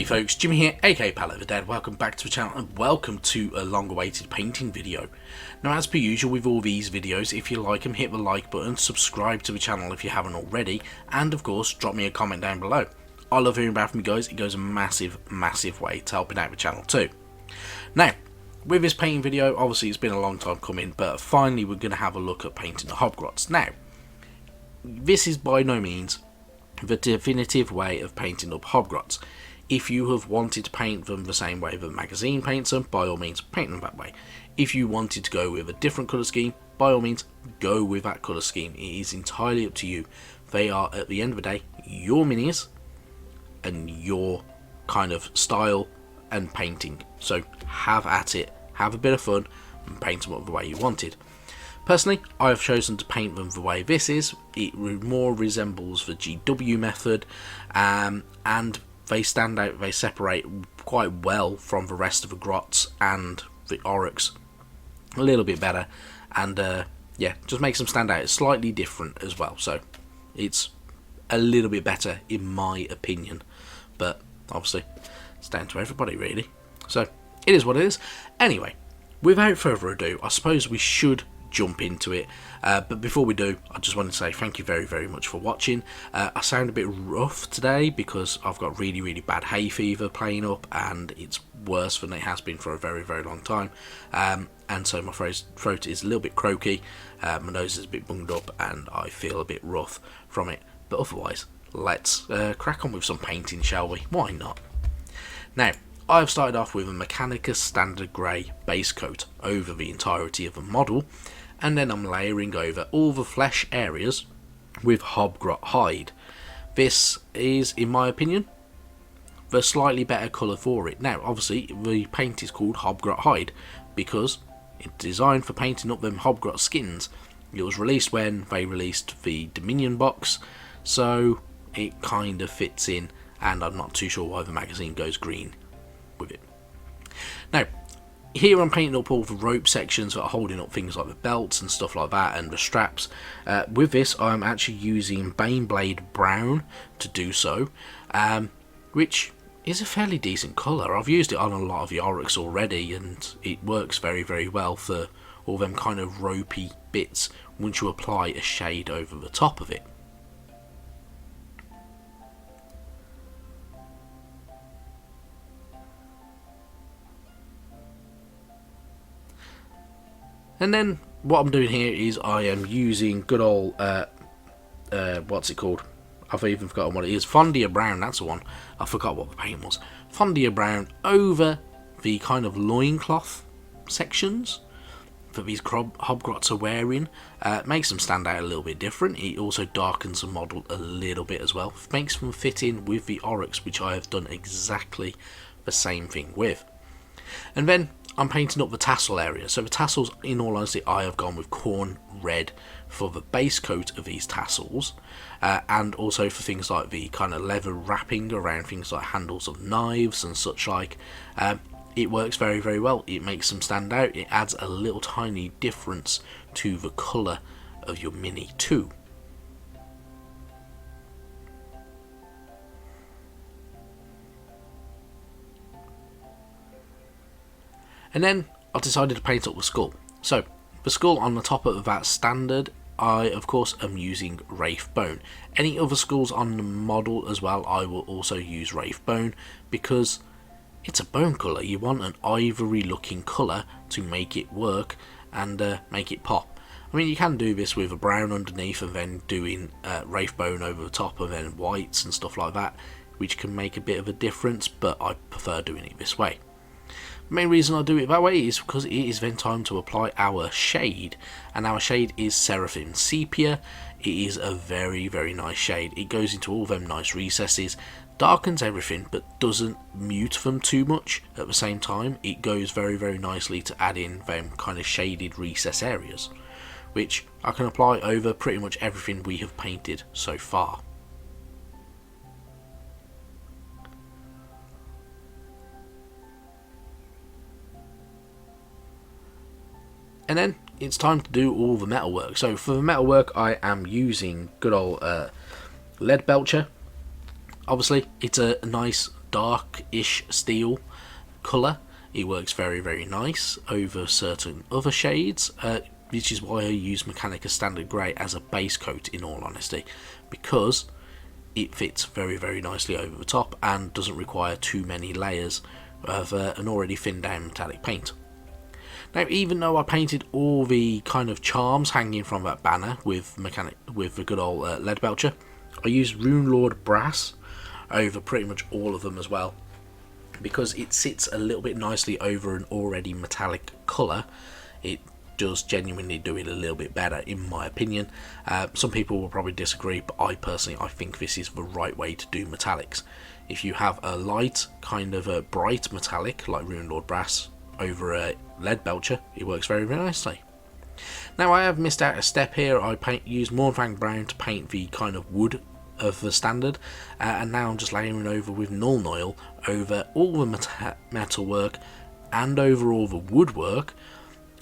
folks, Jimmy here, aka Pal Over Dead. Welcome back to the channel and welcome to a long awaited painting video. Now, as per usual with all these videos, if you like them, hit the like button, subscribe to the channel if you haven't already, and of course drop me a comment down below. I love hearing back from you guys. It goes a massive way to helping out the channel too. Now, with this painting video, obviously it's been a long time coming, but finally we're going to have a look at painting the Hobgrots. Now, this is by no means the definitive way of painting up Hobgrots. If you have wanted to paint them the same way the magazine paints them, by all means paint them that way. If you wanted to go with a different colour scheme, by all means go with that colour scheme. It is entirely up to you. They are, at the end of the day, your minis and your kind of style and painting. So have at it, have a bit of fun and paint them up the way you wanted. Personally, I have chosen to paint them the way this is. It more resembles the GW method, and they stand out, they separate quite well from the rest of the Grots and the Oryx a little bit better, and yeah, just makes them stand out. It's slightly different as well, so it's a little bit better in my opinion, but obviously it's down to everybody really, so it is what it is. Anyway, without further ado, I suppose we should jump into it, but before we do, I just wanted to say thank you very much for watching. I sound a bit rough today because I've got really bad hay fever playing up, and it's worse than it has been for a very long time, and so my throat is a little bit croaky, my nose is a bit bunged up, and I feel a bit rough from it, but otherwise let's crack on with some painting, shall we? Why not? Now, I've started off with a Mechanicus standard grey base coat over the entirety of the model, and then I'm layering over all the flesh areas with Hobgrot hide. This is, in my opinion, the slightly better colour for it. Now, obviously, the paint is called Hobgrot hide because it's designed for painting up them Hobgrot skins. It was released when they released the Dominion box, so it kind of fits in, and I'm not too sure why the magazine goes green with it. Now, here I'm painting up all the rope sections that are holding up things like the belts and stuff like that, and the straps. With this, I'm actually using Baneblade Brown to do so, which is a fairly decent colour. I've used it on a lot of the Oryx already, and it works very well for all them kind of ropey bits once you apply a shade over the top of it. And then what I'm doing here is I am using good old, what's it called? I've even forgotten what it is. Fondia Brown, that's the one. I forgot what the paint was. Fondia Brown over the kind of loincloth sections that these Hobgrots are wearing. Makes them stand out a little bit different. It also darkens the model a little bit as well. Makes them fit in with the Oryx, which I have done exactly the same thing with. And then I'm painting up the tassel area. So the tassels, in all honesty, I have gone with corn red for the base coat of these tassels, and also for things like the kind of leather wrapping around things like handles of knives and such like. It works very well. It makes them stand out. It adds a little tiny difference to the colour of your mini too. And then I decided to paint up the skull. So the skull on the top of that standard, I of course am using Wraith Bone. Any other skulls on the model as well, I will also use Wraith Bone because it's a bone colour. You want an ivory looking colour to make it work and make it pop. I mean, you can do this with a brown underneath and then doing Wraith Bone over the top and then whites and stuff like that, which can make a bit of a difference, but I prefer doing it this way. The main reason I do it that way is because it is then time to apply our shade, and our shade is Seraphim Sepia. It is a very nice shade. It goes into all them nice recesses, darkens everything but doesn't mute them too much at the same time. It goes very nicely to add in them kind of shaded recess areas, which I can apply over pretty much everything we have painted so far. And then it's time to do all the metalwork. So for the metalwork, I am using good old lead belcher. Obviously, it's a nice dark-ish steel colour, it works very, very nice over certain other shades, which is why I use Mechanica Standard Grey as a base coat, in all honesty, because it fits very, very nicely over the top and doesn't require too many layers of an already thinned down metallic paint. Now, even though I painted all the kind of charms hanging from that banner with the good old lead belcher, I used Rune Lord Brass over pretty much all of them as well, because it sits a little bit nicely over an already metallic colour. It does genuinely do it a little bit better, in my opinion. Some people will probably disagree, but I think this is the right way to do metallics. If you have a light, kind of a bright metallic like Rune Lord Brass over a lead belcher, it works very, very nicely. Now, I have missed out a step here. I used Mornfang Brown to paint the kind of wood of the standard, and now I'm just layering over with Nuln Oil over all the metal work and over all the woodwork,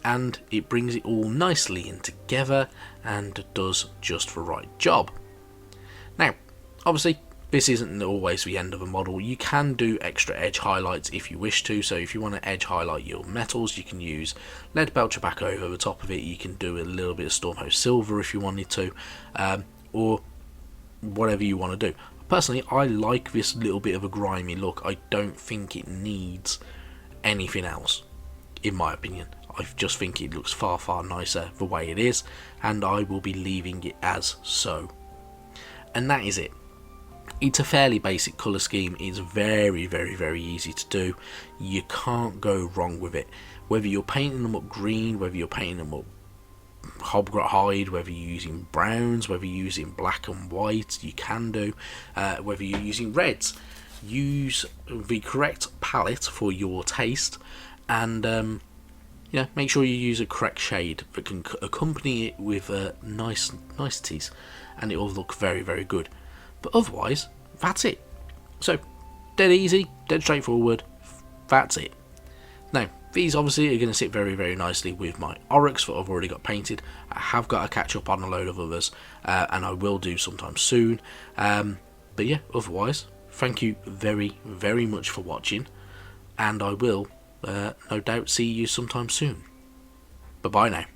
and it brings it all nicely in together and does just the right job. Now, obviously, this isn't always the end of a model. You can do extra edge highlights if you wish to. So if you want to edge highlight your metals, you can use lead belcher back over the top of it. You can do a little bit of Stormhost silver if you wanted to, or whatever you want to do. Personally, I like this little bit of a grimy look. I don't think it needs anything else, in my opinion. I just think it looks far, far nicer the way it is, and I will be leaving it as so. And that is it. It's a fairly basic colour scheme. It's very, very, very easy to do. You can't go wrong with it. Whether you're painting them up green, whether you're painting them up Hobgrot hide, whether you're using browns, whether you're using black and white, you can do. Whether you're using reds, use the correct palette for your taste, and make sure you use a correct shade that can accompany it with niceties, and it will look very, very good. But otherwise, that's it. So, dead easy, dead straightforward, that's it. Now, these obviously are going to sit very, very nicely with my Oryx that I've already got painted. I have got to catch up on a load of others, and I will do sometime soon. But yeah, otherwise, thank you very, very much for watching, and I will no doubt see you sometime soon. Bye-bye now.